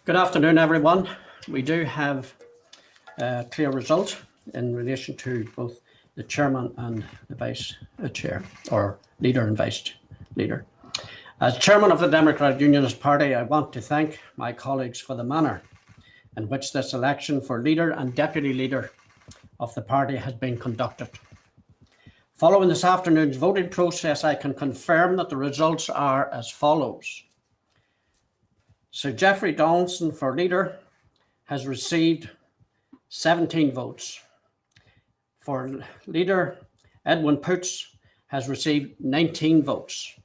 Good afternoon, everyone. We do have a clear result in relation to both the chairman and the vice chair, or leader and vice leader. As chairman of the Democratic Unionist Party, I want to thank my colleagues for the manner in which this election for leader and deputy leader of the party has been conducted. Following this afternoon's voting process, I can confirm that the results are as follows. Sir Geoffrey Donaldson for leader has received 17 votes. For leader, Edwin Poots has received 19 votes.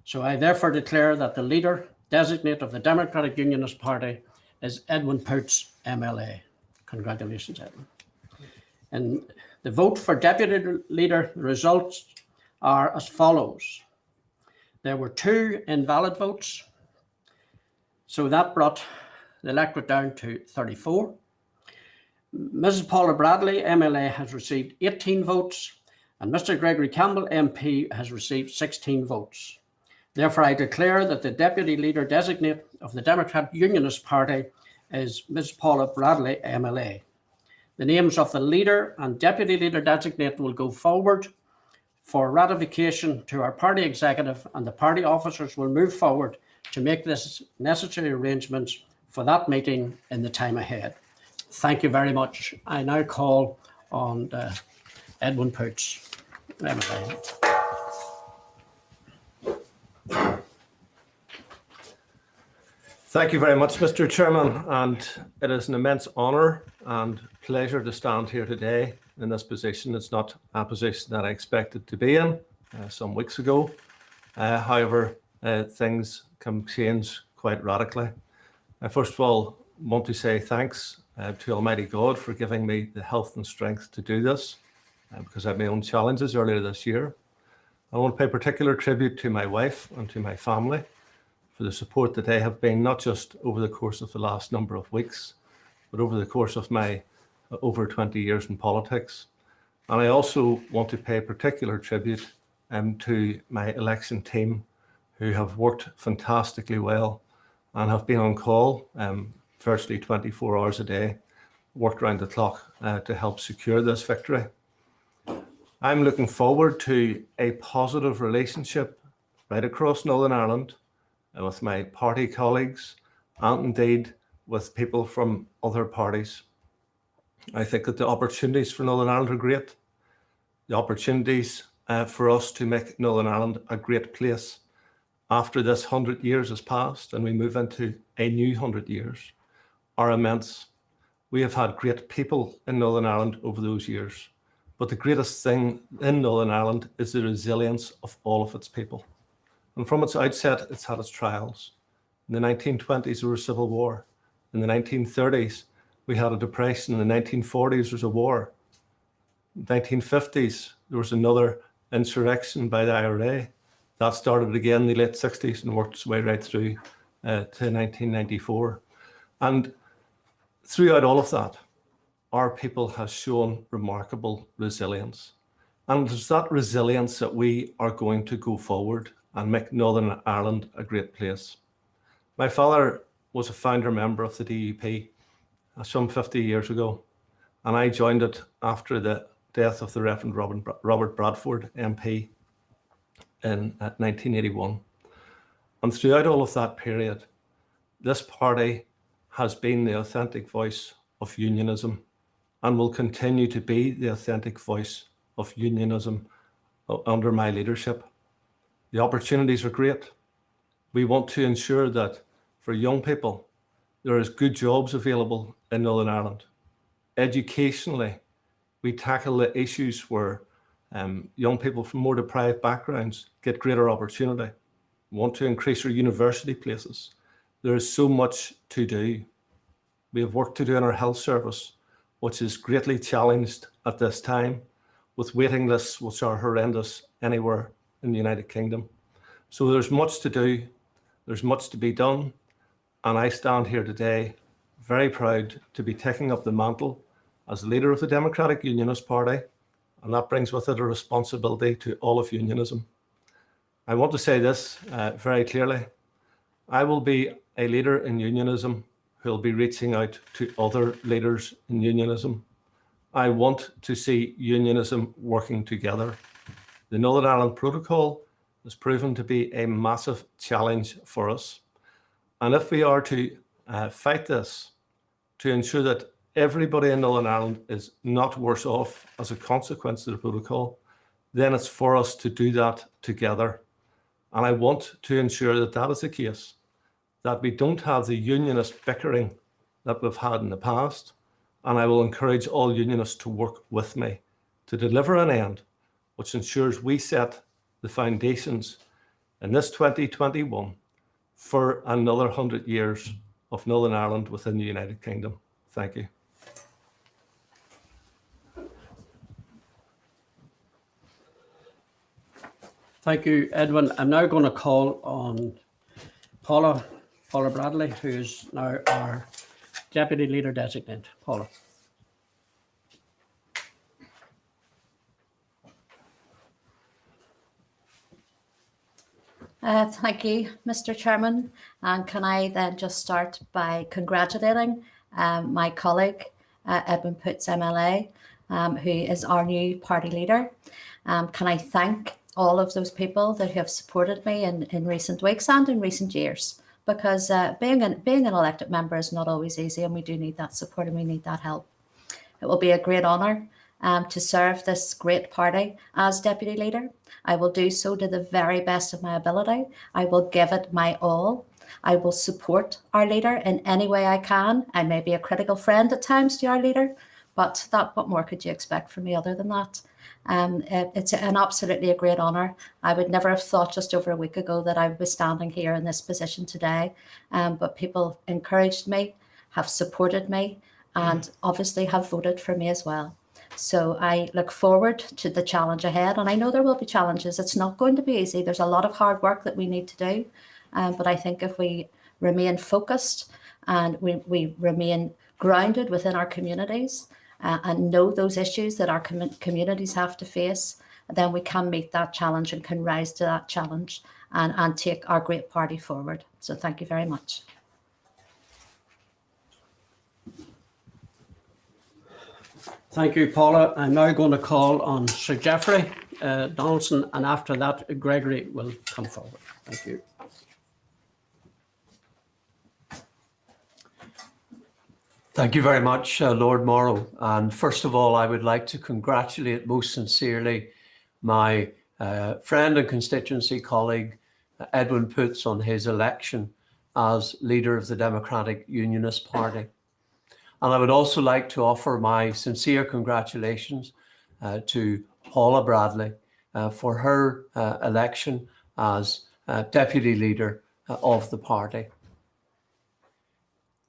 So I therefore declare that the leader designate of the Democratic Unionist Party is Edwin Poots, MLA. Congratulations, Edwin. And the vote for deputy leader, the results are as follows. There were 2 invalid votes. So that brought the electorate down to 34. Mrs. Paula Bradley, MLA, has received 18 votes, and Mr. Gregory Campbell, MP, has received 16 votes. Therefore, I declare that the deputy leader designate of the Democratic Unionist Party is Ms. Paula Bradley, MLA. The names of the leader and deputy leader designate will go forward for ratification to our party executive, and the party officers will move forward to make this necessary arrangements for that meeting in the time ahead. Thank you very much. I now call on Edwin Poots. Thank you very much, Mr. Chairman, and it is an immense honour and pleasure to stand here today in this position. It's not a position that I expected to be in some weeks ago. However, things can change quite radically. I first of all want to say thanks to Almighty God for giving me the health and strength to do this, because I had my own challenges earlier this year. I want to pay particular tribute to my wife and to my family for the support that they have been, not just over the course of the last number of weeks, but over the course of my over 20 years in politics. And I also want to pay particular tribute to my election team, who have worked fantastically well and have been on call virtually 24 hours a day, worked around the clock to help secure this victory. I'm looking forward to a positive relationship right across Northern Ireland with my party colleagues and indeed with people from other parties. I think that the opportunities for Northern Ireland are great. The opportunities for us to make Northern Ireland a great place after this 100 years has passed and we move into a new 100 years are immense. We have had great people in Northern Ireland over those years, but the greatest thing in Northern Ireland is the resilience of all of its people. And from its outset, it's had its trials. In the 1920s, there was civil war. In the 1930s, we had a depression. In the 1940s, there was a war. In the 1950s, there was another insurrection by the IRA. That started again in the late 60s and worked its way right through to 1994. And throughout all of that, our people has shown remarkable resilience. And it's that resilience that we are going to go forward and make Northern Ireland a great place. My father was a founder member of the DUP some 50 years ago, and I joined it after the death of the Reverend Robert Bradford, MP, in 1981. And throughout all of that period, this party has been the authentic voice of unionism and will continue to be the authentic voice of unionism under my leadership. The opportunities are great. We want to ensure that for young people, there is good jobs available in Northern Ireland. Educationally, we tackle the issues where young people from more deprived backgrounds get greater opportunity. We want to increase our university places. There is so much to do. We have work to do in our health service, which is greatly challenged at this time, with waiting lists which are horrendous anywhere in the United Kingdom. So there's much to do, there's much to be done, and I stand here today very proud to be taking up the mantle as leader of the Democratic Unionist Party, and that brings with it a responsibility to all of unionism. I want to say this very clearly. I will be a leader in unionism who'll be reaching out to other leaders in unionism. I want to see unionism working together. The Northern Ireland Protocol has proven to be a massive challenge for us. And if we are to fight this, to ensure that everybody in Northern Ireland is not worse off as a consequence of the protocol, then it's for us to do that together. And I want to ensure that that is the case, that we don't have the unionist bickering that we've had in the past. And I will encourage all unionists to work with me to deliver an end which ensures we set the foundations in this 2021 for another 100 years of Northern Ireland within the United Kingdom. Thank you. Thank you, Edwin. I'm now going to call on Paula Bradley, who is now our Deputy Leader Designate. Paula. Thank you, Mr. Chairman. And can I then just start by congratulating my colleague, Edwin Poots MLA, who is our new party leader. Can I thank all of those people that have supported me in recent weeks and in recent years? Because being an elected member is not always easy, and we do need that support and we need that help. It will be a great honour to serve this great party as Deputy Leader. I will do so to the very best of my ability. I will give it my all. I will support our leader in any way I can. I may be a critical friend at times to our leader, but what more could you expect from me other than that? It's an absolutely a great honour. I would never have thought just over a week ago that I would be standing here in this position today, but people encouraged me, have supported me, and obviously have voted for me as well. So I look forward to the challenge ahead, and I know there will be challenges. It's not going to be easy. There's a lot of hard work that we need to do, but I think if we remain focused and we remain grounded within our communities and know those issues that our communities have to face, then we can meet that challenge and can rise to that challenge and take our great party forward. So thank you very much. Thank you, Paula. I'm now going to call on Sir Geoffrey Donaldson, and after that, Gregory will come forward. Thank you. Thank you very much, Lord Morrow. And first of all, I would like to congratulate most sincerely my friend and constituency colleague, Edwin Poots, on his election as leader of the Democratic Unionist Party. And I would also like to offer my sincere congratulations to Paula Bradley for her election as deputy leader of the party.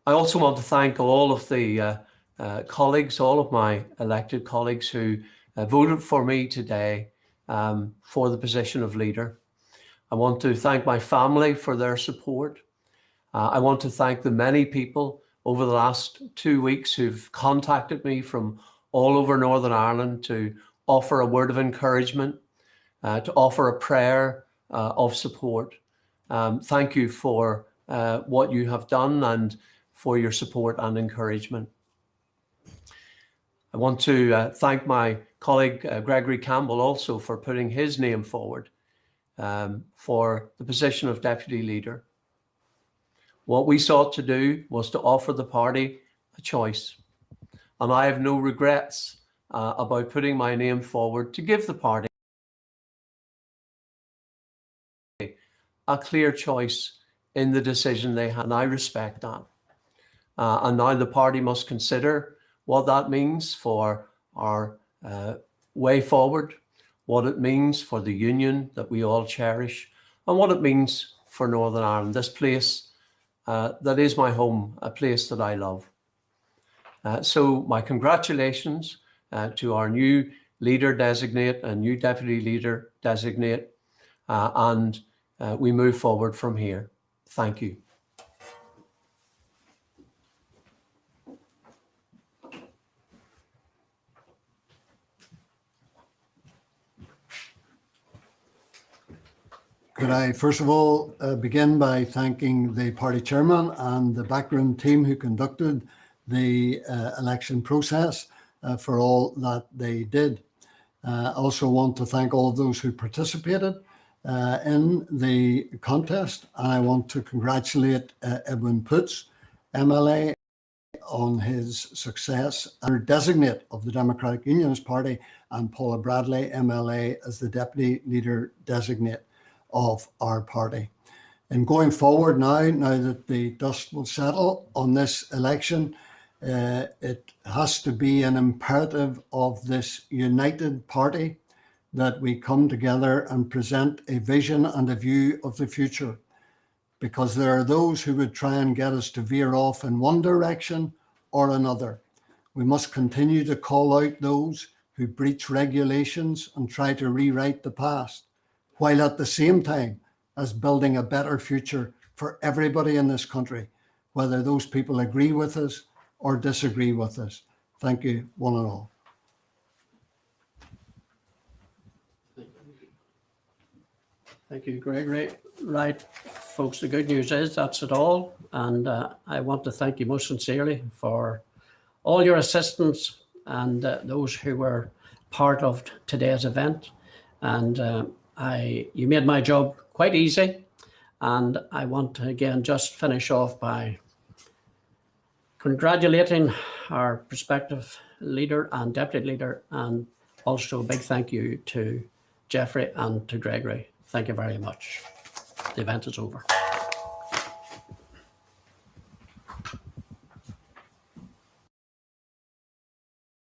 I also want to thank all of the colleagues, all of my elected colleagues who voted for me today for the position of leader. I want to thank my family for their support. I want to thank the many people over the last 2 weeks who've contacted me from all over Northern Ireland to offer a word of encouragement, to offer a prayer of support. Thank you for what you have done and for your support and encouragement. I want to thank my colleague Gregory Campbell also for putting his name forward for the position of Deputy Leader. What we sought to do was to offer the party a choice, and I have no regrets about putting my name forward to give the party a clear choice in the decision they had, and I respect that. And now the party must consider what that means for our way forward, what it means for the union that we all cherish, and what it means for Northern Ireland, this place that is my home, a place that I love. So my congratulations to our new leader designate and new deputy leader designate, and we move forward from here. Thank you. Could I first of all begin by thanking the party chairman and the backroom team who conducted the election process for all that they did. I also want to thank all of those who participated in the contest. And I want to congratulate Edwin Poots, MLA, on his success, and designate of the Democratic Unionist Party, and Paula Bradley, MLA, as the Deputy Leader Designate of our party. And going forward now that the dust will settle on this election, it has to be an imperative of this united party that we come together and present a vision and a view of the future, because there are those who would try and get us to veer off in one direction or another. We must continue to call out those who breach regulations and try to rewrite the past, while at the same time as building a better future for everybody in this country, whether those people agree with us or disagree with us. Thank you, one and all. Thank you, Gregory. Right, folks, the good news is that's it all. And I want to thank you most sincerely for all your assistance and those who were part of today's event. And you made my job quite easy. And I want to again just finish off by congratulating our prospective leader and deputy leader, and also a big thank you to Jeffrey and to Gregory. Thank you very much. The event is over.